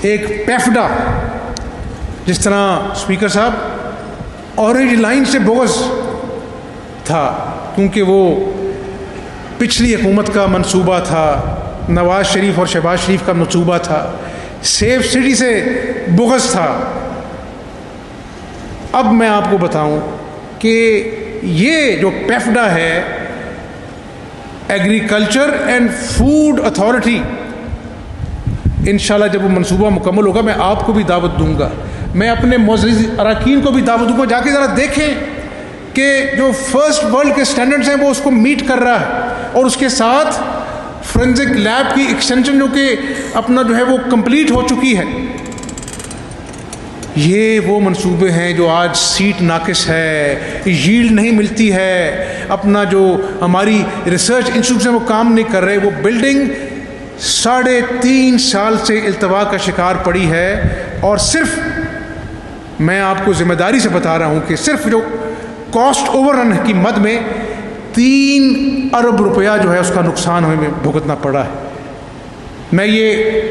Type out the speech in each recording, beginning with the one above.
ایک پیفڈا، جس طرح اسپیکر صاحب اورنج لائن سے بغض تھا، کیونکہ وہ پچھلی حکومت کا منصوبہ تھا، نواز شریف اور شہباز شریف کا منصوبہ تھا، سیف سٹی سے بغض تھا۔ اب میں آپ کو بتاؤں کہ یہ جو پیفڈا ہے، ایگریکلچر اینڈ فوڈ اتھارٹی، انشاءاللہ جب وہ منصوبہ مکمل ہوگا میں آپ کو بھی دعوت دوں گا، میں اپنے معزز اراکین کو بھی دعوت دوں گا، جا کے ذرا دیکھیں کہ جو فرسٹ ورلڈ کے سٹینڈرڈز ہیں وہ اس کو میٹ کر رہا ہے، اور اس کے ساتھ فورینزک لیب کی ایکسٹینشن جو کہ اپنا جو ہے وہ کمپلیٹ ہو چکی ہے۔ یہ وہ منصوبے ہیں جو آج سیٹ ناقص ہے، ییلڈ نہیں ملتی ہے، اپنا جو ہماری ریسرچ انسٹیٹیوٹس ہیں وہ کام نہیں کر رہے، وہ بلڈنگ 3.5 سال سے التوا کا شکار پڑی ہے، اور صرف میں آپ کو ذمہ داری سے بتا رہا ہوں کہ صرف جو کاسٹ اوور رن کی مد میں 3 ارب روپیہ جو ہے اس کا نقصان ہمیں بھگتنا پڑا ہے۔ میں یہ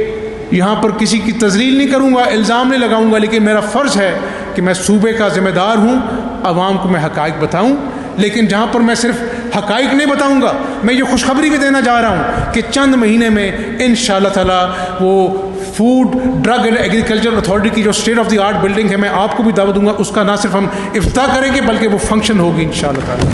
یہاں پر کسی کی تذلیل نہیں کروں گا، الزام نہیں لگاؤں گا، لیکن میرا فرض ہے کہ میں صوبے کا ذمہ دار ہوں، عوام کو میں حقائق بتاؤں، لیکن جہاں پر میں صرف حقائق نہیں بتاؤں گا، میں یہ خوشخبری بھی دینا جا رہا ہوں کہ چند مہینے میں انشاءاللہ تعالیٰ وہ food drug and agriculture authority کی جو state of the art building ہے، میں آپ کو بھی دعوت دوں گا، اس کا نہ صرف ہم افتتاح کریں گے بلکہ وہ فنکشن ہوگی انشاءاللہ تعالیٰ۔